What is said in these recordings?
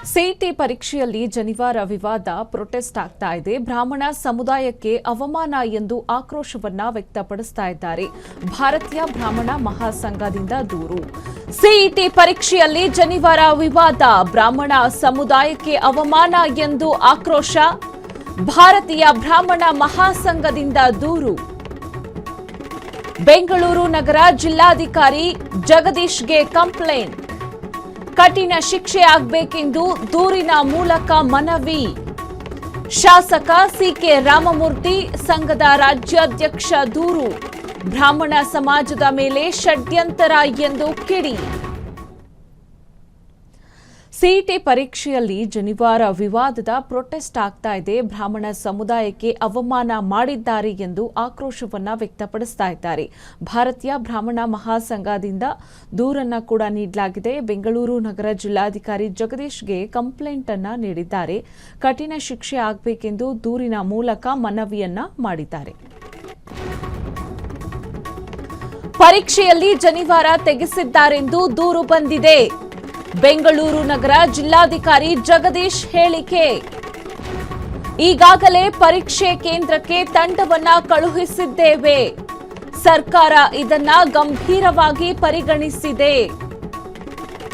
CET ಪರೀಕ್ಷೆಯಲ್ಲಿ ಜನಿವಾರ ವಿವಾದ ಪ್ರೊಟೆಸ್ಟ್ ಆಗ್ತಾ ಇದೆ. ಬ್ರಾಹ್ಮಣ ಸಮುದಾಯಕ್ಕೆ ಅವಮಾನ ಎಂದು ಆಕ್ರೋಶವನ್ನ ವ್ಯಕ್ತಪಡಿಸ್ತಾ ಇದ್ದಾರೆ. ಭಾರತೀಯ ಬ್ರಾಹ್ಮಣ ಮಹಾಸಂಘದಿಂದ ದೂರು. ಸಿಇಟಿ ಪರೀಕ್ಷೆಯಲ್ಲಿ ಜನಿವಾರ ವಿವಾದ, ಬ್ರಾಹ್ಮಣ ಸಮುದಾಯಕ್ಕೆ ಅವಮಾನ ಎಂದು ಆಕ್ರೋಶ. ಭಾರತೀಯ ಬ್ರಾಹ್ಮಣ ಮಹಾಸಂಘದಿಂದ ದೂರು. ಬೆಂಗಳೂರು ನಗರ ಜಿಲ್ಲಾಧಿಕಾರಿ ಜಗದೀಶ್ಗೆ ಕಂಪ್ಲೇಂಟ್. ಕಠಿಣ ಶಿಕ್ಷೆ ಆಗಬೇಕೆಂದು ದೂರಿನ ಮೂಲಕ ಮನವಿ. ಶಾಸಕ ಸಿಕೆ ರಾಮಮೂರ್ತಿ ಸಂಘದ ರಾಜ್ಯಾಧ್ಯಕ್ಷ ದೂರು. ಬ್ರಾಹ್ಮಣ ಸಮಾಜದ ಮೇಲೆ ಷಡ್ಯಂತರ ಎಂದು ಕಿಡಿ. ಸಿಇಟಿ ಪರೀಕ್ಷೆಯಲ್ಲಿ ಜನಿವಾರ ವಿವಾದದ ಪ್ರೊಟೆಸ್ಟ್ ಆಗ್ತಾ ಇದೆ. ಬ್ರಾಹ್ಮಣ ಸಮುದಾಯಕ್ಕೆ ಅವಮಾನ ಮಾಡಿದ್ದಾರೆ ಎಂದು ಆಕ್ರೋಶವನ್ನ ವ್ಯಕ್ತಪಡಿಸ್ತಾ ಇದ್ದಾರೆ. ಭಾರತೀಯ ಬ್ರಾಹ್ಮಣ ಮಹಾಸಂಘದಿಂದ ದೂರನ್ನ ಕೂಡ ನೀಡಲಾಗಿದೆ. ಬೆಂಗಳೂರು ನಗರ ಜಿಲ್ಲಾಧಿಕಾರಿ ಜಗದೀಶ್ಗೆ ಕಂಪ್ಲೇಂಟ್ ಅನ್ನ ನೀಡಿದ್ದಾರೆ. ಕಠಿಣ ಶಿಕ್ಷೆ ಆಗಬೇಕೆಂದು ದೂರಿನ ಮೂಲಕ ಮನವಿಯನ್ನ ಮಾಡಿದ್ದಾರೆ. ಪರೀಕ್ಷೆಯಲ್ಲಿ ಜನಿವಾರ ತೆಗೆಸಿದ್ದಾರೆಂದು ದೂರು ಬಂದಿದೆ. ಬೆಂಗಳೂರು ನಗರ ಜಿಲ್ಲಾಧಿಕಾರಿ ಜಗದೀಶ್ ಹೇಳಿಕೆ. ಈಗಾಗಲೇ ಪರೀಕ್ಷೆ ಕೇಂದ್ರಕ್ಕೆ ತಂಡವನ್ನ ಕಳುಹಿಸಿದ್ದೇವೆ. ಸರ್ಕಾರ ಇದನ್ನ ಗಂಭೀರವಾಗಿ ಪರಿಗಣಿಸಿದೆ.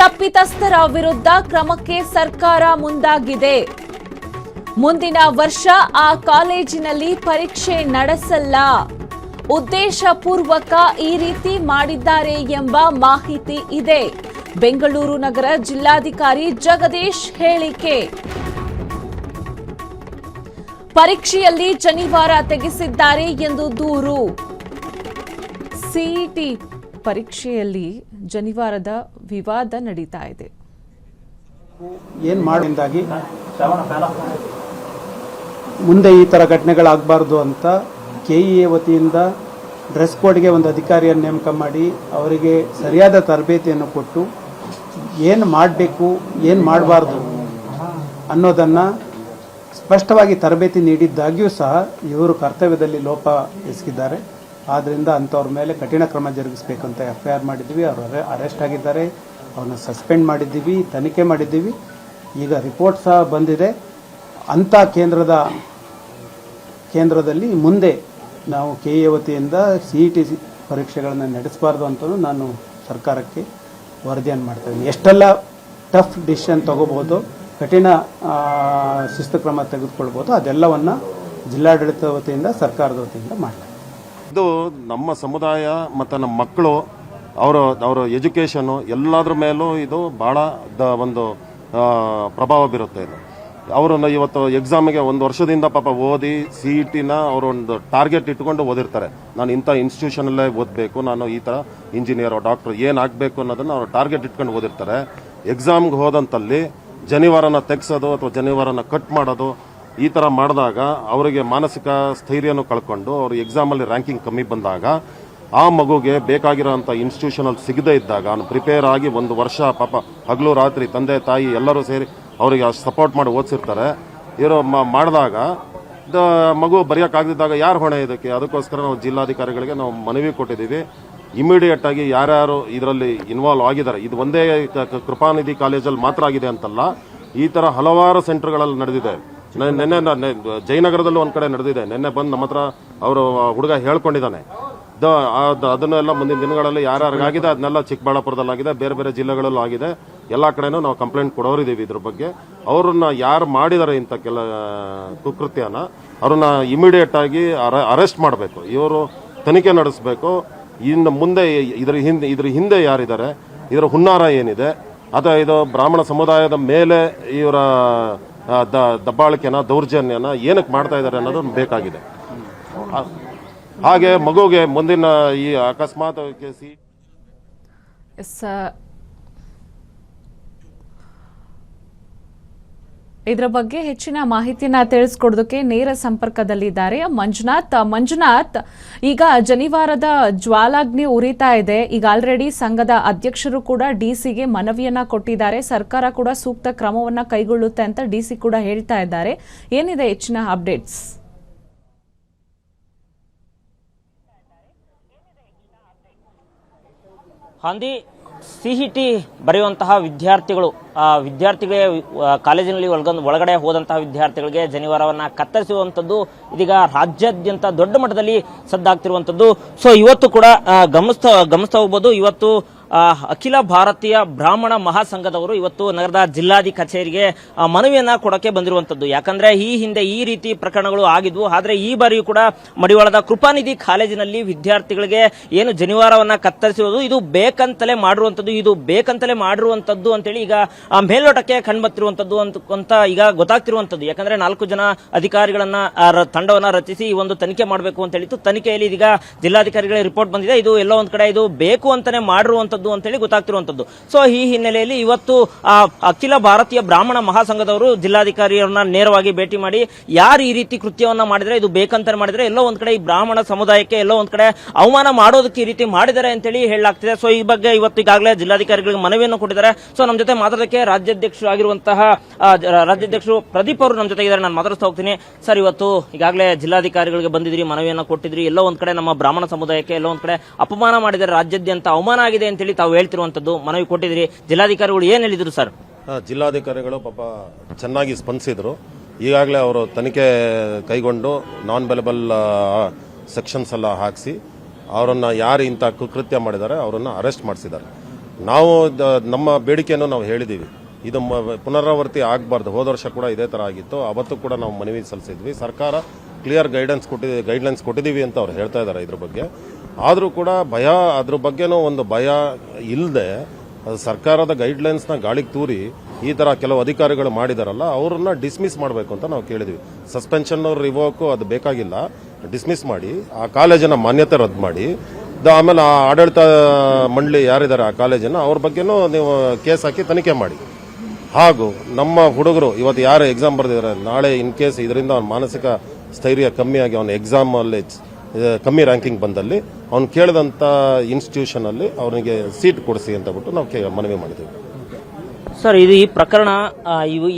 ತಪ್ಪಿತಸ್ಥರ ವಿರುದ್ಧ ಕ್ರಮಕ್ಕೆ ಸರ್ಕಾರ ಮುಂದಾಗಿದೆ. ಮುಂದಿನ ವರ್ಷ ಆ ಕಾಲೇಜಿನಲ್ಲಿ ಪರೀಕ್ಷೆ ನಡೆಸಲ್ಲ. ಉದ್ದೇಶಪೂರ್ವಕ ಈ ರೀತಿ ಮಾಡಿದ್ದಾರೆ ಎಂಬ ಮಾಹಿತಿ ಇದೆ. ಬೆಂಗಳೂರು ನಗರ ಜಿಲ್ಲಾಧಿಕಾರಿ ಜಗದೀಶ್ ಹೇಳಿಕೆ. ಪರೀಕ್ಷೆಯಲ್ಲಿ ಜನಿವಾರ ತೆಗೆಸಿದ್ದಾರೆ ಎಂದು ದೂರು. ಸಿಇಟಿ ಪರೀಕ್ಷೆಯಲ್ಲಿ ಜನಿವಾರದ ವಿವಾದ ನಡೀತಾ ಇದೆ. ಏನ್ ಮಾಡಿಂದಾಗಿ ಮುಂದೆ ಈ ತರ ಘಟನೆಗಳಾಗಬಾರ್ದು ಅಂತ ಕೆಇಎ ವತಿಯಿಂದ ಡ್ರೆಸ್ ಕೋಡ್ಗೆ ಒಂದು ಅಧಿಕಾರಿಯನ್ನು ನೇಮಕ ಮಾಡಿ ಅವರಿಗೆ ಸರಿಯಾದ ತರಬೇತಿಯನ್ನು ಕೊಟ್ಟು ಏನು ಮಾಡಬೇಕು ಏನು ಮಾಡಬಾರ್ದು ಅನ್ನೋದನ್ನು ಸ್ಪಷ್ಟವಾಗಿ ತರಬೇತಿ ನೀಡಿದ್ದಾಗ್ಯೂ ಸಹ ಇವರು ಕರ್ತವ್ಯದಲ್ಲಿ ಲೋಪ ಎಸಗಿದ್ದಾರೆ. ಆದ್ದರಿಂದ ಅಂಥವ್ರ ಮೇಲೆ ಕಠಿಣ ಕ್ರಮ ಜರುಗಿಸಬೇಕಂತ FIR ಮಾಡಿದ್ದೀವಿ. ಅವರು ಅರೆಸ್ಟ್ ಆಗಿದ್ದಾರೆ. ಅವ್ರನ್ನ ಸಸ್ಪೆಂಡ್ ಮಾಡಿದ್ದೀವಿ, ತನಿಖೆ ಮಾಡಿದ್ದೀವಿ. ಈಗ ರಿಪೋರ್ಟ್ ಸಹ ಬಂದಿದೆ. ಅಂಥ ಕೇಂದ್ರದಲ್ಲಿ ಮುಂದೆ ನಾವು ಕೆಇಎ ವತಿಯಿಂದ ಸಿಇಟಿ ಪರೀಕ್ಷೆಗಳನ್ನು ನಡೆಸಬಾರ್ದು ಅಂತಲೂ ನಾನು ಸರ್ಕಾರಕ್ಕೆ ವರದಿಯನ್ನು ಮಾಡ್ತಾಯಿದ್ದೀನಿ. ಎಷ್ಟೆಲ್ಲ ಟಫ್ ಡಿಸಿಷನ್ ತಗೋಬೋದು, ಕಠಿಣ ಶಿಸ್ತು ಕ್ರಮ ತೆಗೆದುಕೊಳ್ಬೋದು, ಅದೆಲ್ಲವನ್ನು ಜಿಲ್ಲಾಡಳಿತ ವತಿಯಿಂದ ಸರ್ಕಾರದ ವತಿಯಿಂದ ಮಾಡಲಾಗಿದೆ. ಇದು ನಮ್ಮ ಸಮುದಾಯ ಮತ್ತು ನಮ್ಮ ಮಕ್ಕಳು ಅವರ ಎಜುಕೇಷನ್ನು ಎಲ್ಲದ್ರ ಮೇಲೂ ಇದು ಭಾಳ ಒಂದು ಪ್ರಭಾವ ಬೀರುತ್ತೆ. ಇದು ಅವರನ್ನು ಇವತ್ತು ಎಕ್ಸಾಮಿಗೆ ಒಂದು ವರ್ಷದಿಂದ ಪಾಪ ಓದಿ ಸಿಇಟಿನ ಅವರೊಂದು ಟಾರ್ಗೆಟ್ ಇಟ್ಕೊಂಡು ಓದಿರ್ತಾರೆ. ನಾನು ಇಂಥ ಇನ್ಸ್ಟಿಟ್ಯೂಷನಲ್ಲೇ ಓದಬೇಕು, ನಾನು ಈ ಥರ ಇಂಜಿನಿಯರ್ ಡಾಕ್ಟರ್ ಏನಾಗಬೇಕು ಅನ್ನೋದನ್ನು ಅವರು ಟಾರ್ಗೆಟ್ ಇಟ್ಕೊಂಡು ಓದಿರ್ತಾರೆ. ಎಕ್ಸಾಮ್ಗೆ ಹೋದಂತಲ್ಲಿ ಜನಿವಾರನ ತೆಗೆಸೋದು ಅಥವಾ ಜನಿವಾರನ ಕಟ್ ಮಾಡೋದು ಈ ಥರ ಮಾಡಿದಾಗ ಅವರಿಗೆ ಮಾನಸಿಕ ಸ್ಥೈರ್ಯನೂ ಕಳ್ಕೊಂಡು ಅವರು ಎಕ್ಸಾಮಲ್ಲಿ ರ್ಯಾಂಕಿಂಗ್ ಕಮ್ಮಿ ಬಂದಾಗ ಆ ಮಗುಗೆ ಬೇಕಾಗಿರೋಂಥ ಇನ್ಸ್ಟಿಟ್ಯೂಷನಲ್ಲಿ ಸಿಗದೇ ಇದ್ದಾಗ ಅವನು ಪ್ರಿಪೇರ್ ಆಗಿ ಒಂದು ವರ್ಷ ಪಾಪ ಹಗಲು ರಾತ್ರಿ ತಂದೆ ತಾಯಿ ಎಲ್ಲರೂ ಸೇರಿ ಅವರಿಗೆ ಅಷ್ಟು ಸಪೋರ್ಟ್ ಮಾಡಿ ಓದಿಸಿರ್ತಾರೆ. ಇವರು ಮಾಡಿದಾಗ ಮಗು ಬರೆಯೋಕ್ಕಾಗದಿದ್ದಾಗ ಯಾರು ಹೊಣೆ ಇದಕ್ಕೆ? ಅದಕ್ಕೋಸ್ಕರ ನಾವು ಜಿಲ್ಲಾಧಿಕಾರಿಗಳಿಗೆ ನಾವು ಮನವಿ ಕೊಟ್ಟಿದ್ದೀವಿ. ಇಮಿಡಿಯೇಟ್ ಆಗಿ ಯಾರ್ಯಾರು ಇದರಲ್ಲಿ ಇನ್ವಾಲ್ವ್ ಆಗಿದ್ದಾರೆ, ಇದು ಒಂದೇ ಕೃಪಾನಿಧಿ ಕಾಲೇಜಲ್ಲಿ ಮಾತ್ರ ಆಗಿದೆ ಅಂತಲ್ಲ, ಈ ಥರ ಹಲವಾರು ಸೆಂಟರ್ಗಳಲ್ಲಿ ನಡೆದಿದೆ. ನಿನ್ನೆ ಜಯನಗರದಲ್ಲೂ ಒಂದು ಕಡೆ ನಡೆದಿದೆ. ನಿನ್ನೆ ಬಂದು ನಮ್ಮ ಹತ್ರ ಅವರು ಹುಡುಗ ಹೇಳ್ಕೊಂಡಿದ್ದಾನೆ. ಅದನ್ನೆಲ್ಲ ಮುಂದಿನ ದಿನಗಳಲ್ಲಿ ಯಾರ್ಯಾರಿಗಾಗಿದೆ ಅದನ್ನೆಲ್ಲ ಚಿಕ್ಕಬಳ್ಳಾಪುರದಲ್ಲಾಗಿದೆ, ಬೇರೆ ಬೇರೆ ಜಿಲ್ಲೆಗಳಲ್ಲೂ ಆಗಿದೆ. ಎಲ್ಲ ಕಡೆನೂ ನಾವು ಕಂಪ್ಲೇಂಟ್ ಕೊಡೋರಿದ್ದೀವಿ ಇದ್ರ ಬಗ್ಗೆ. ಅವ್ರನ್ನ ಯಾರು ಮಾಡಿದ್ದಾರೆ ಇಂಥ ಕೆಲ ಕುಕೃತ್ಯನ ಅವ್ರನ್ನ ಇಮಿಡಿಯೇಟ್ ಆಗಿ ಅರೆಸ್ಟ್ ಮಾಡಬೇಕು. ಇವರು ತನಿಖೆ ನಡೆಸಬೇಕು. ಇನ್ನು ಮುಂದೆ ಇದ್ರ ಹಿಂದೆ ಯಾರಿದ್ದಾರೆ, ಇದರ ಹುನ್ನಾರ ಏನಿದೆ, ಅಥವಾ ಇದು ಬ್ರಾಹ್ಮಣ ಸಮುದಾಯದ ಮೇಲೆ ಇವರ ದಬ್ಬಾಳಿಕೆನ ದೌರ್ಜನ್ಯನ ಏನಕ್ಕೆ ಮಾಡ್ತಾ ಇದ್ದಾರೆ ಅನ್ನೋದು ಬೇಕಾಗಿದೆ. ಹಾಗೆ ಮಗುಗೆ ಮುಂದಿನ ಈ ಅಕಸ್ಮಾತ್ ಇದರ ಬಗ್ಗೆ ಹೆಚ್ಚಿನ ಮಾಹಿತಿನ ತಿಳಿಸ್ಕೊಡೋದಕ್ಕೆ ನೇರ ಸಂಪರ್ಕದಲ್ಲಿದ್ದಾರೆ ಮಂಜುನಾಥ್, ಈಗ ಜನಿವಾರದ ಜ್ವಾಲಾಗ್ನಿ ಉರಿತಾ ಇದೆ. ಈಗ ಆಲ್ರೆಡಿ ಸಂಘದ ಅಧ್ಯಕ್ಷರು ಕೂಡ ಡಿಸಿಗೆ ಮನವಿಯನ್ನ ಕೊಟ್ಟಿದ್ದಾರೆ. ಸರ್ಕಾರ ಕೂಡ ಸೂಕ್ತ ಕ್ರಮವನ್ನ ಕೈಗೊಳ್ಳುತ್ತೆ ಅಂತ ಡಿಸಿ ಕೂಡ ಹೇಳ್ತಾ ಇದ್ದಾರೆ. ಏನಿದೆ ಹೆಚ್ಚಿನ ಅಪ್ಡೇಟ್ಸ್? ಹಾಂದಿ CET ಬರೆಯುವಂತಹ ವಿದ್ಯಾರ್ಥಿಗಳು ವಿದ್ಯಾರ್ಥಿಗಳಿಗೆ ಕಾಲೇಜಿನಲ್ಲಿ ಒಳಗಡೆ ಹೋದಂತಹ ವಿದ್ಯಾರ್ಥಿಗಳಿಗೆ ಜನಿವಾರವನ್ನ ಕತ್ತರಿಸುವಂಥದ್ದು ಇದೀಗ ರಾಜ್ಯಾದ್ಯಂತ ದೊಡ್ಡ ಮಟ್ಟದಲ್ಲಿ ಸದ್ದಾಗ್ತಿರುವಂಥದ್ದು. ಸೊ ಇವತ್ತು ಕೂಡ ಗಮನಿಸ್ತಾ ಹೋಗ್ಬೋದು. ಇವತ್ತು ಅಖಿಲ ಭಾರತೀಯ ಬ್ರಾಹ್ಮಣ ಮಹಾಸಂಘದವರು ಇವತ್ತು ನಗರದ ಜಿಲ್ಲಾಧಿಕಾರಿ ಕಚೇರಿಗೆ ಮನವಿಯನ್ನ ಕೊಡಕ್ಕೆ ಬಂದಿರುವಂತದ್ದು. ಯಾಕಂದ್ರೆ ಈ ಹಿಂದೆ ಈ ರೀತಿ ಪ್ರಕರಣಗಳು ಆಗಿದ್ವು. ಆದ್ರೆ ಈ ಬಾರಿಯೂ ಕೂಡ ಮಡಿವಾಳದ ಕೃಪಾನಿಧಿ ಕಾಲೇಜಿನಲ್ಲಿ ವಿದ್ಯಾರ್ಥಿಗಳಿಗೆ ಏನು ಜನಿವಾರವನ್ನ ಕತ್ತರಿಸಿರುವುದು ಇದು ಬೇಕಂತಲೇ ಮಾಡಿರುವಂತದ್ದು ಅಂತೇಳಿ ಈಗ ಮೇಲ್ನೋಟಕ್ಕೆ ಕಂಡುಬತ್ತಿರುವಂತದ್ದು ಅಂತ ಈಗ ಗೊತ್ತಾಗ್ತಿರುವಂತದ್ದು. ಯಾಕಂದ್ರೆ 4 ಜನ ಅಧಿಕಾರಿಗಳನ್ನ ತಂಡವನ್ನ ರಚಿಸಿ ಈ ಒಂದು ತನಿಖೆ ಮಾಡಬೇಕು ಅಂತ ಹೇಳಿತ್ತು. ತನಿಖೆಯಲ್ಲಿ ಇದೀಗ ಜಿಲ್ಲಾಧಿಕಾರಿಗಳ ರಿಪೋರ್ಟ್ ಬಂದಿದೆ. ಇದು ಎಲ್ಲೋ ಒಂದ್ ಕಡೆ ಇದು ಬೇಕು ಅಂತಾನೆ ಮಾಡಿರುವಂತದ್ದು ಅಂತೇಳಿ ಗೊತ್ತಾಗ್ತಿರುವಂತದ್ದು. ಸೊ ಈ ಹಿನ್ನೆಲೆಯಲ್ಲಿ ಇವತ್ತು ಅಖಿಲ ಭಾರತೀಯ ಬ್ರಾಹ್ಮಣ ಮಹಾಸಂಘದವರು ಜಿಲ್ಲಾಧಿಕಾರಿಯವ್ರನ್ನ ನೇರವಾಗಿ ಭೇಟಿ ಮಾಡಿ ಯಾರು ಈ ರೀತಿ ಕೃತ್ಯವನ್ನ ಮಾಡಿದ್ರೆ ಇದು ಬೇಕಂತ ಮಾಡಿದ್ರೆ ಎಲ್ಲೋ ಒಂದ್ ಕಡೆ ಈ ಬ್ರಾಹ್ಮಣ ಸಮುದಾಯಕ್ಕೆ ಎಲ್ಲೋ ಒಂದ್ ಕಡೆ ಅವಮಾನ ಮಾಡೋದಕ್ಕೆ ಈ ರೀತಿ ಮಾಡಿದ್ದಾರೆ ಅಂತೇಳಿ ಹೇಳಲಾಗ್ತಿದೆ. ಸೊ ಈ ಬಗ್ಗೆ ಇವತ್ತು ಈಗಾಗಲೇ ಜಿಲ್ಲಾಧಿಕಾರಿಗಳಿಗೆ ಮನವಿಯನ್ನು ಕೊಟ್ಟಿದ್ದಾರೆ. ಸೊ ನಮ್ಮ ಜೊತೆ ಮಾತಾಡೋದಕ್ಕೆ ರಾಜ್ಯಾಧ್ಯಕ್ಷರು ಪ್ರದೀಪ್ ಅವರು ನಮ್ಮ ಜೊತೆ ಇದ್ದಾರೆ. ನಾನು ಮಾತಾಡ್ತಾ ಹೋಗ್ತೀನಿ. ಸರ್, ಇವತ್ತು ಈಗಾಗಲೇ ಜಿಲ್ಲಾಧಿಕಾರಿಗಳಿಗೆ ಬಂದಿದ್ರಿ, ಮನವಿಯನ್ನು ಕೊಟ್ಟಿದ್ರಿ. ಎಲ್ಲೋ ಒಂದ್ ಕಡೆ ನಮ್ಮ ಬ್ರಾಹ್ಮಣ ಸಮುದಾಯಕ್ಕೆ ಎಲ್ಲೋ ಒಂದ್ ಕಡೆ ಅಪಮಾನ ಮಾಡಿದ್ದಾರೆ, ರಾಜ್ಯಾದ್ಯಂತ ಅವಮಾನ ಆಗಿದೆ ಅಂತೇಳಿ ತಾವು ಹೇಳ್ತಿರುವಂತದ್ದು, ಮನವಿ ಕೊಟ್ಟಿದ್ರಿ. ಜಿಲ್ಲಾಧಿಕಾರಿಗಳು ಏನ್ ಹೇಳಿದ್ರು ಸರ್? ಜಿಲ್ಲಾಧಿಕಾರಿಗಳು ಪಾಪ ಚೆನ್ನಾಗಿ ಸ್ಪಂದಿಸಿದ್ರು. ಈಗಾಗಲೇ ಅವರು ತನಿಖೆ ಕೈಗೊಂಡು ನಾನ್ ಬೆಲೆಬಲ್ ಸೆಕ್ಷನ್ಸ್ ಎಲ್ಲ ಹಾಕಿಸಿ ಅವರನ್ನ ಯಾರು ಇಂಥ ಕುಕೃತ್ಯ ಮಾಡಿದ್ದಾರೆ ಅವರನ್ನ ಅರೆಸ್ಟ್ ಮಾಡಿಸಿದ್ದಾರೆ. ನಾವು ನಮ್ಮ ಬೇಡಿಕೆಯನ್ನು ನಾವು ಹೇಳಿದ್ದೀವಿ, ಇದು ಪುನರಾವರ್ತಿ ಆಗಬಾರ್ದು. ಹೋದ ವರ್ಷ ಕೂಡ ಇದೇ ತರ ಆಗಿತ್ತು. ಅವತ್ತು ಕೂಡ ನಾವು ಮನವಿ ಸಲ್ಲಿಸಿದ್ವಿ. ಸರ್ಕಾರ ಕ್ಲಿಯರ್ ಗೈಡ್ಲೈನ್ಸ್ ಕೊಟ್ಟಿದ್ದೀವಿ ಅಂತ ಅವ್ರು ಹೇಳ್ತಾ ಇದ್ದಾರೆ ಇದ್ರ ಬಗ್ಗೆ. ಆದರೂ ಕೂಡ ಅದ್ರ ಬಗ್ಗೆನೂ ಒಂದು ಭಯ ಇಲ್ಲದೆ ಸರ್ಕಾರದ ಗೈಡ್ಲೈನ್ಸ್ನ ಗಾಳಿಗೆ ತೂರಿ ಈ ತರ ಕೆಲವು ಅಧಿಕಾರಿಗಳು ಮಾಡಿದಾರಲ್ಲ ಅವರನ್ನ ಡಿಸ್ಮಿಸ್ ಮಾಡಬೇಕು ಅಂತ ನಾವು ಕೇಳಿದ್ವಿ. ಸಸ್ಪೆನ್ಷನ್ ರಿವೋಕ್ ಅದು ಬೇಕಾಗಿಲ್ಲ, ಡಿಸ್ಮಿಸ್ ಮಾಡಿ ಆ ಕಾಲೇಜಿನ ಮಾನ್ಯತೆ ರದ್ದು ಮಾಡಿ, ಆಮೇಲೆ ಆ ಆಡಳಿತ ಮಂಡಳಿ ಯಾರಿದ್ದಾರೆ ಆ ಕಾಲೇಜಿನ ಅವ್ರ ಬಗ್ಗೆನೂ ನೀವು ಕೇಸ್ ಹಾಕಿ ತನಿಖೆ ಮಾಡಿ. ಹಾಗೂ ನಮ್ಮ ಹುಡುಗರು ಇವತ್ತು ಯಾರು ಎಕ್ಸಾಮ್ ಬರೆದಿದ್ದಾರೆ, ನಾಳೆ ಇನ್ ಕೇಸ್ ಇದರಿಂದ ಅವ್ನ ಮಾನಸಿಕ ಸ್ಥೈರ್ಯ ಕಮ್ಮಿಯಾಗಿ ಅವನ ಎಕ್ಸಾಮ್ ಅಲ್ಲಿ ಕಮ್ಮಿ ರ್ಯಾಂಕಿಂಗ್ ಬಂದಲ್ಲಿ ಅವ್ನು ಕೇಳಿದಂತ ಇನ್ಸ್ಟಿಟ್ಯೂಷನ್ ಅಲ್ಲಿ ಅವನಿಗೆ ಸೀಟ್ ಕೊಡಿಸಿ ಅಂತ ಬಿಟ್ಟು ನಾವು ಮನವಿ ಮಾಡಿದ್ದೀವಿ. ಸರ್, ಇದು ಈ ಪ್ರಕರಣ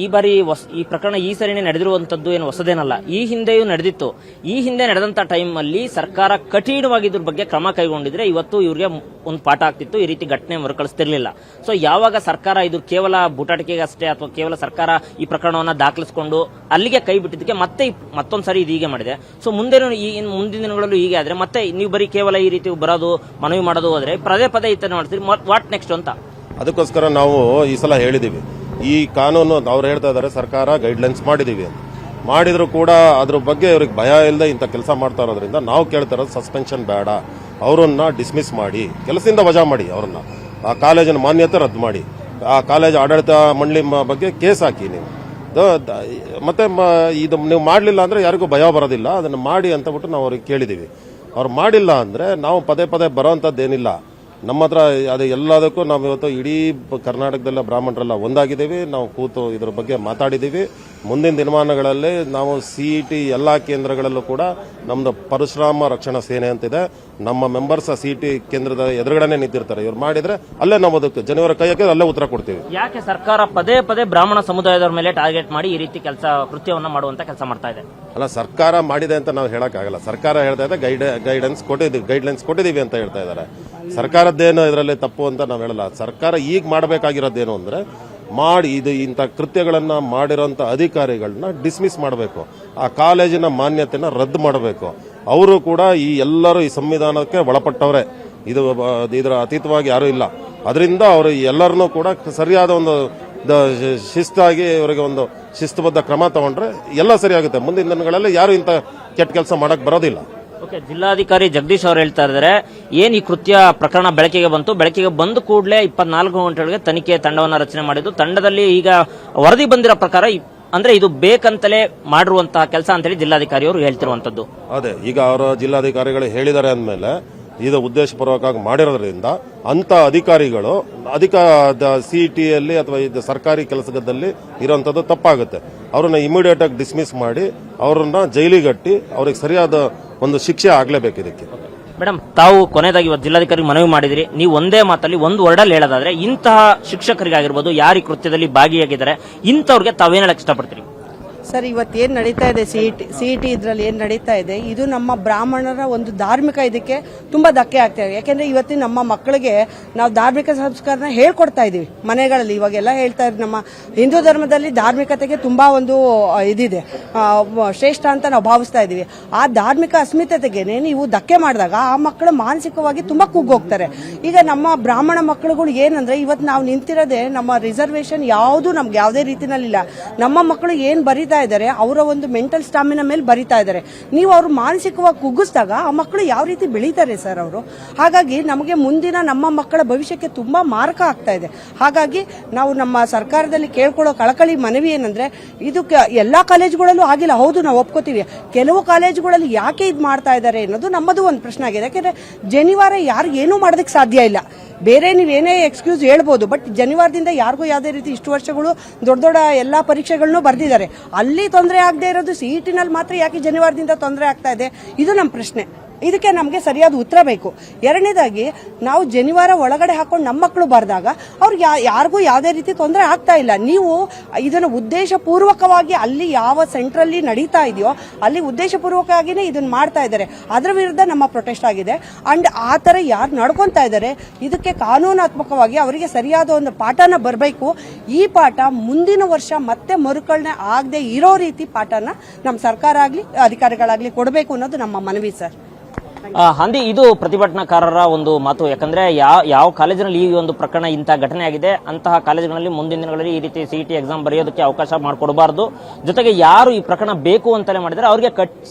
ಈ ಬಾರಿ ಈ ಪ್ರಕರಣ ಈ ಸರಿನೇ ನಡೆದಿರುವಂತದ್ದು ಏನು ಹೊಸದೇನಲ್ಲ. ಈ ಹಿಂದೆಯೂ ನಡೆದಿತ್ತು. ಈ ಹಿಂದೆ ನಡೆದಂತ ಟೈಮ್ ಅಲ್ಲಿ ಸರ್ಕಾರ ಕಠಿಣವಾಗಿ ಇದ್ರ ಬಗ್ಗೆ ಕ್ರಮ ಕೈಗೊಂಡಿದ್ರೆ ಇವತ್ತು ಇವ್ರಿಗೆ ಒಂದು ಪಾಠ ಆಗ್ತಿತ್ತು, ಈ ರೀತಿ ಘಟನೆ ಮರುಕಳಿಸ್ತಿರ್ಲಿಲ್ಲ. ಸೊ ಯಾವಾಗ ಸರ್ಕಾರ ಇದು ಕೇವಲ ಬೂಟಾಟಿಕೆಗೆ ಅಷ್ಟೇ ಅಥವಾ ಕೇವಲ ಸರ್ಕಾರ ಈ ಪ್ರಕರಣವನ್ನ ದಾಖಲಿಸಿಕೊಂಡು ಅಲ್ಲಿಗೆ ಕೈ ಬಿಟ್ಟಿದ್ದಕ್ಕೆ ಮತ್ತೊಂದು ಸರಿ ಇದು ಹೀಗೆ ಮಾಡಿದೆ. ಸೊ ಮುಂದಿನ ದಿನಗಳಲ್ಲೂ ಹೀಗೆ ಆದ್ರೆ ಮತ್ತೆ ನೀವು ಬರೀ ಕೇವಲ ಈ ರೀತಿ ಬರೋದು ಮನವಿ ಮಾಡೋದು ಹೋದ್ರೆ ಪದೇ ಈ ತರ ಮಾಡ್ತೀರಿ, ವಾಟ್ ನೆಕ್ಸ್ಟ್ ಅಂತ. ಅದಕ್ಕೋಸ್ಕರ ನಾವು ಈ ಸಲ ಹೇಳಿದೀವಿ, ಈ ಕಾನೂನು ಅವ್ರು ಹೇಳ್ತಾ ಇದ್ದಾರೆ ಸರ್ಕಾರ ಗೈಡ್ಲೈನ್ಸ್ ಮಾಡಿದೀವಿ ಅಂತ. ಮಾಡಿದ್ರು ಕೂಡ ಅದ್ರ ಬಗ್ಗೆ ಇವ್ರಿಗೆ ಭಯ ಇಲ್ಲದೆ ಇಂಥ ಕೆಲಸ ಮಾಡ್ತಾ ಇರೋದ್ರಿಂದ ನಾವು ಕೇಳ್ತಾ ಇರೋದು ಸಸ್ಪೆನ್ಷನ್ ಬೇಡ, ಅವರನ್ನ ಡಿಸ್ಮಿಸ್ ಮಾಡಿ, ಕೆಲಸದಿಂದ ವಜಾ ಮಾಡಿ, ಅವರನ್ನ ಆ ಕಾಲೇಜಿನ ಮಾನ್ಯತೆ ರದ್ದು ಮಾಡಿ, ಆ ಕಾಲೇಜ್ ಆಡಳಿತ ಮಂಡಳಿ ಬಗ್ಗೆ ಕೇಸ್ ಹಾಕಿ ನೀವು. ಮತ್ತೆ ಇದು ನೀವು ಮಾಡಲಿಲ್ಲ ಅಂದ್ರೆ ಯಾರಿಗೂ ಭಯ ಬರೋದಿಲ್ಲ, ಅದನ್ನ ಮಾಡಿ ಅಂತ ಬಿಟ್ಟು ನಾವು ಅವ್ರಿಗೆ ಕೇಳಿದೀವಿ. ಅವ್ರು ಮಾಡಿಲ್ಲ ಅಂದ್ರೆ ನಾವು ಪದೇ ಬರೋಂಥದ್ದೇನಿಲ್ಲ. ನಮ್ಮ ಹತ್ರ ಅದು ಎಲ್ಲದಕ್ಕೂ ನಾವು ಇವತ್ತು ಇಡೀ ಕರ್ನಾಟಕದಲ್ಲ ಬ್ರಾಹ್ಮಣರೆಲ್ಲ ಒಂದಾಗಿದ್ದೀವಿ. ನಾವು ಕೂತು ಇದ್ರ ಬಗ್ಗೆ ಮಾತಾಡಿದ್ದೀವಿ. ಮುಂದಿನ ದಿನಮಾನಗಳಲ್ಲಿ ನಾವು CET ಎಲ್ಲಾ ಕೇಂದ್ರಗಳಲ್ಲೂ ಕೂಡ ನಮ್ದು ಪರಶುರಾಮ ರಕ್ಷಣಾ ಸೇನೆ ಅಂತಿದೆ. ನಮ್ಮ ಮೆಂಬರ್ಸ್ CET ಕೇಂದ್ರದ ಎದುರುಗಡೆ ನಿಂತಿರ್ತಾರೆ. ಇವ್ರು ಮಾಡಿದ್ರೆ ಅಲ್ಲೇ ನಾವು ಅದಕ್ಕೆ ಜನವರ ಕೈ ಹಾಕಿ ಅಲ್ಲೇ ಉತ್ತರ ಕೊಡ್ತೀವಿ. ಯಾಕೆ ಸರ್ಕಾರ ಪದೇ ಬ್ರಾಹ್ಮಣ ಸಮುದಾಯದವರ ಮೇಲೆ ಟಾರ್ಗೆಟ್ ಮಾಡಿ ಈ ರೀತಿ ಕೃತ್ಯವನ್ನ ಮಾಡುವಂತ ಕೆಲಸ ಮಾಡ್ತಾ ಇದೆ? ಅಲ್ಲ, ಸರ್ಕಾರ ಮಾಡಿದೆ ಅಂತ ನಾವು ಹೇಳಕ್ಕಾಗಲ್ಲ. ಸರ್ಕಾರ ಹೇಳ್ತಾ ಇದೆ ಗೈಡ್ಲೈನ್ಸ್ ಕೊಟ್ಟಿದ್ದೀವಿ ಅಂತ ಹೇಳ್ತಾ ಇದ್ದಾರೆ. ಸರ್ಕಾರದ್ದೇನು ಇದರಲ್ಲಿ ತಪ್ಪು ಅಂತ ನಾವು ಹೇಳಲ್ಲ. ಸರ್ಕಾರ ಈಗ ಮಾಡಬೇಕಾಗಿರೋದೇನು ಅಂದ್ರೆ ಇಂಥ ಕೃತ್ಯಗಳನ್ನ ಮಾಡಿರೋಂಥ ಅಧಿಕಾರಿಗಳನ್ನ ಡಿಸ್ಮಿಸ್ ಮಾಡಬೇಕು, ಆ ಕಾಲೇಜಿನ ಮಾನ್ಯತೆನ ರದ್ದು ಮಾಡಬೇಕು. ಅವರು ಕೂಡ ಎಲ್ಲರೂ ಈ ಸಂವಿಧಾನಕ್ಕೆ ಒಳಪಟ್ಟವರೇ, ಇದರ ಅತೀತವಾಗಿ ಯಾರೂ ಇಲ್ಲ. ಅದರಿಂದ ಅವರು ಎಲ್ಲರನ್ನೂ ಕೂಡ ಸರಿಯಾದ ಒಂದು ಶಿಸ್ತಾಗಿ ಇವರಿಗೆ ಒಂದು ಶಿಸ್ತುಬದ್ಧ ಕ್ರಮ ತಗೊಂಡ್ರೆ ಎಲ್ಲ ಸರಿಯಾಗುತ್ತೆ. ಮುಂದಿನ ದಿನಗಳಲ್ಲಿ ಯಾರು ಇಂಥ ಕೆಟ್ಟ ಕೆಲಸ ಮಾಡಕ್ ಬರೋದಿಲ್ಲ. ಓಕೆ, ಜಿಲ್ಲಾಧಿಕಾರಿ ಜಗದೀಶ್ ಅವರು ಹೇಳ್ತಾ ಇದ್ದಾರೆ, ಏನ್ ಈ ಕೃತ್ಯ ಪ್ರಕರಣ ಬೆಳಕಿಗೆ ಬಂದ ಕೂಡಲೇ 24 ಗಂಟೆಗಳಿಗೆ ತನಿಖೆ ತಂಡವನ್ನ ರಚನೆ ಮಾಡಿದ್ದು. ತಂಡದಲ್ಲಿ ಈಗ ವರದಿ ಬಂದಿರೋ ಪ್ರಕಾರ ಅಂದ್ರೆ ಇದು ಬೇಕಂತಲೇ ಮಾಡಿರುವಂತಹ ಕೆಲಸ ಅಂತೇಳಿ ಜಿಲ್ಲಾಧಿಕಾರಿ ಅವರು ಹೇಳ್ತಿರುವಂತದ್ದು. ಅದೇ ಈಗ ಅವರ ಜಿಲ್ಲಾಧಿಕಾರಿಗಳು ಹೇಳಿದ್ದಾರೆ ಅಂದ್ಮೇಲೆ ಇದು ಉದ್ದೇಶಪೂರ್ವಕವಾಗಿ ಮಾಡಿರೋದ್ರಿಂದ ಅಂತ ಅಧಿಕಾರಿಗಳು CETಯಲ್ಲಿ ಅಥವಾ ಸರ್ಕಾರಿ ಕೆಲಸದಲ್ಲಿ ಇರುವಂತದ್ದು ತಪ್ಪಾಗುತ್ತೆ. ಅವ್ರನ್ನ ಇಮಿಡಿಯೇಟ್ ಆಗಿ ಡಿಸ್ಮಿಸ್ ಮಾಡಿ ಅವರನ್ನ ಜೈಲಿಗಟ್ಟಿ ಅವ್ರಿಗೆ ಸರಿಯಾದ ಒಂದು ಶಿಕ್ಷೆ ಆಗ್ಲೇಬೇಕು ಇದಕ್ಕೆ. ಮೇಡಮ್, ತಾವು ಕೊನೆಯದಾಗಿ ಜಿಲ್ಲಾಧಿಕಾರಿ ಮನವಿ ಮಾಡಿದ್ರಿ. ನೀವು ಒಂದೇ ಮಾತಲ್ಲಿ ಒಂದು ವರ್ಡಲ್ಲಿ ಹೇಳೋದಾದ್ರೆ ಇಂತಹ ಶಿಕ್ಷಕರಿಗಾಗಿರ್ಬೋದು, ಯಾರು ಈ ಕೃತ್ಯದಲ್ಲಿ ಭಾಗಿಯಾಗಿದ್ದಾರೆ ಇಂಥವ್ರಿಗೆ ತಾವೇನು ಹೇಳಕ್ ಇಷ್ಟಪಡ್ತೀರಿ? ಸರ್, ಇವತ್ತೇನು ನಡೀತಾ ಇದೆ ಸಿ ಟಿ ಇದರಲ್ಲಿ ಏನು ನಡೀತಾ ಇದೆ, ಇದು ನಮ್ಮ ಬ್ರಾಹ್ಮಣರ ಒಂದು ಧಾರ್ಮಿಕ ಇದಕ್ಕೆ ತುಂಬಾ ಧಕ್ಕೆ ಆಗ್ತಾ ಇದೆ. ಯಾಕೆಂದ್ರೆ ಇವತ್ತಿನ ನಮ್ಮ ಮಕ್ಕಳಿಗೆ ನಾವು ಧಾರ್ಮಿಕ ಸಂಸ್ಕಾರನ ಹೇಳ್ಕೊಡ್ತಾ ಇದೀವಿ ಮನೆಗಳಲ್ಲಿ. ಇವಾಗೆಲ್ಲ ಹೇಳ್ತಾ ಇದ್ರು, ನಮ್ಮ ಹಿಂದೂ ಧರ್ಮದಲ್ಲಿ ಧಾರ್ಮಿಕತೆಗೆ ತುಂಬಾ ಒಂದು ಇದಿದೆ, ಶ್ರೇಷ್ಠ ಅಂತ ನಾವು ಭಾವಿಸ್ತಾ ಇದೀವಿ. ಆ ಧಾರ್ಮಿಕ ಅಸ್ಮಿತೆಗೆ ನೀವು ಧಕ್ಕೆ ಮಾಡಿದಾಗ ಆ ಮಕ್ಕಳು ಮಾನಸಿಕವಾಗಿ ತುಂಬಾ ಕುಗ್ಗೋಗ್ತಾರೆ. ಈಗ ನಮ್ಮ ಬ್ರಾಹ್ಮಣ ಮಕ್ಕಳುಗಳು ಏನಂದ್ರೆ, ಇವತ್ತು ನಾವು ನಿಂತಿರೋದೇ ನಮ್ಮ ರಿಸರ್ವೇಶನ್ ಯಾವುದು ನಮ್ಗೆ ಯಾವುದೇ ರೀತಿನಲ್ಲಿಲ್ಲ. ನಮ್ಮ ಮಕ್ಕಳು ಏನ್ ಬರಿತಾ ಇದ್ದಾರೆ ಅವರ ಒಂದು ಮೆಂಟಲ್ ಸ್ಟಾಮಿನಾ ಮೇಲೆ ಬರಿತಾ ಇದ್ದಾರೆ. ನೀವು ಅವರು ಮಾನಸಿಕವಾಗಿ ಕುಗ್ಗಿಸಿದಾಗ ಆ ಮಕ್ಕಳು ಯಾವ ರೀತಿ ಬೆಳೀತಾರೆ ಸರ್ ಅವರು. ಹಾಗಾಗಿ ನಮಗೆ ಮುಂದಿನ ನಮ್ಮ ಮಕ್ಕಳ ಭವಿಷ್ಯಕ್ಕೆ ತುಂಬಾ ಮಾರಕ ಆಗ್ತಾ ಇದೆ. ಹಾಗಾಗಿ ನಾವು ನಮ್ಮ ಸರ್ಕಾರದಲ್ಲಿ ಕೇಳ್ಕೊಳ್ಳೋ ಕಳಕಳಿ ಮನವಿ ಏನಂದ್ರೆ, ಇದು ಎಲ್ಲಾ ಕಾಲೇಜುಗಳಲ್ಲೂ ಆಗಿಲ್ಲ, ಹೌದು ನಾವು ಒಪ್ಕೋತೀವಿ. ಕೆಲವು ಕಾಲೇಜುಗಳಲ್ಲಿ ಯಾಕೆ ಇದು ಮಾಡ್ತಾ ಇದ್ದಾರೆ ಅನ್ನೋದು ನಮ್ಮದು ಒಂದು ಪ್ರಶ್ನೆ ಆಗಿದೆ. ಯಾಕೆಂದ್ರೆ ಜನಿವಾರ ಯಾರು ಏನೂ ಮಾಡೋದಕ್ಕೆ ಸಾಧ್ಯ ಇಲ್ಲ. ಬೇರೆ ನೀವೇನೇ ಎಕ್ಸ್ಕ್ಯೂಸ್ ಹೇಳ್ಬೋದು, ಬಟ್ ಜನಿವಾರದಿಂದ ಯಾರಿಗೂ ಯಾವುದೇ ರೀತಿ ಇಷ್ಟು ವರ್ಷಗಳು ದೊಡ್ಡ ದೊಡ್ಡ ಎಲ್ಲಾ ಪರೀಕ್ಷೆಗಳನ್ನು ಬರೆದಿದ್ದಾರೆ. ಅಲ್ಲಿ ತೊಂದರೆ ಆಗದೆ ಇರೋದು ಸಿಇಟಿನಲ್ಲಿ ಮಾತ್ರ ಯಾಕೆ ಜನಿವಾರದಿಂದ ತೊಂದರೆ ಆಗ್ತಾ ಇದೆ? ಇದು ನಮ್ಮ ಪ್ರಶ್ನೆ. ಇದಕ್ಕೆ ನಮಗೆ ಸರಿಯಾದ ಉತ್ತರ ಬೇಕು. ಎರಡನೇದಾಗಿ, ನಾವು ಜನಿವಾರ ಒಳಗಡೆ ಹಾಕೊಂಡು ನಮ್ಮ ಮಕ್ಕಳು ಬರೆದಾಗ ಅವ್ರಿಗೆ ಯಾರಿಗೂ ಯಾವುದೇ ರೀತಿ ತೊಂದರೆ ಆಗ್ತಾ ಇಲ್ಲ. ನೀವು ಇದನ್ನು ಉದ್ದೇಶಪೂರ್ವಕವಾಗಿ ಅಲ್ಲಿ ಯಾವ ಸೆಂಟ್ರಲ್ಲಿ ನಡೀತಾ ಇದೆಯೋ ಅಲ್ಲಿ ಉದ್ದೇಶಪೂರ್ವಕವಾಗಿನೇ ಇದನ್ನ ಮಾಡ್ತಾ ಇದ್ದಾರೆ. ಅದರ ವಿರುದ್ಧ ನಮ್ಮ ಪ್ರೊಟೆಸ್ಟ್ ಆಗಿದೆ. ಅಂಡ್ ಆ ಥರ ಯಾರು ನಡ್ಕೊತಾ ಇದ್ದಾರೆ ಇದಕ್ಕೆ ಕಾನೂನಾತ್ಮಕವಾಗಿ ಅವರಿಗೆ ಸರಿಯಾದ ಒಂದು ಪಾಠನ ಬರಬೇಕು. ಈ ಪಾಠ ಮುಂದಿನ ವರ್ಷ ಮತ್ತೆ ಮರುಕಳನೆ ಆಗದೆ ಇರೋ ರೀತಿ ಪಾಠನ ನಮ್ಮ ಸರ್ಕಾರ ಆಗಲಿ ಅಧಿಕಾರಿಗಳಾಗ್ಲಿ ಕೊಡಬೇಕು ಅನ್ನೋದು ನಮ್ಮ ಮನವಿ ಸರ್. ಹಂದಿ, ಇದು ಪ್ರತಿಭಟನಾಕಾರರ ಒಂದು ಮಾತು. ಯಾಕಂದ್ರೆ ಯಾವ ಕಾಲೇಜಿನಲ್ಲಿ ಈ ಒಂದು ಪ್ರಕರಣ ಇಂತಹ ಘಟನೆ ಆಗಿದೆ ಅಂತಹ ಕಾಲೇಜುಗಳಲ್ಲಿ ಮುಂದಿನ ದಿನಗಳಲ್ಲಿ ಈ ರೀತಿ ಸಿಇಟಿ ಎಕ್ಸಾಮ್ ಬರೆಯೋದಕ್ಕೆ ಅವಕಾಶ ಮಾಡಿಕೊಡಬಾರ್ದು. ಜೊತೆಗೆ ಯಾರು ಈ ಪ್ರಕರಣ ಬೇಕು ಅಂತಲೇ ಮಾಡಿದರೆ ಅವರಿಗೆ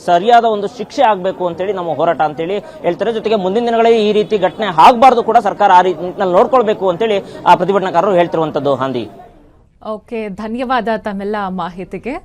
ಸರಿಯಾದ ಒಂದು ಶಿಕ್ಷೆ ಆಗಬೇಕು ಅಂತೇಳಿ ನಮ್ಮ ಹೋರಾಟ ಅಂತೇಳಿ ಹೇಳ್ತಾರೆ. ಜೊತೆಗೆ ಮುಂದಿನ ದಿನಗಳಲ್ಲಿ ಈ ರೀತಿ ಘಟನೆ ಆಗಬಾರ್ದು ಕೂಡ ಸರ್ಕಾರ ಆ ರೀತಿ ನೋಡ್ಕೊಳ್ಬೇಕು ಅಂತೇಳಿ ಆ ಪ್ರತಿಭಟನಾಕಾರರು ಹೇಳ್ತಿರುವಂತದ್ದು. ಹಂದಿ, ಓಕೆ, ಧನ್ಯವಾದ ತಮ್ಮೆಲ್ಲ ಮಾಹಿತಿಗೆ.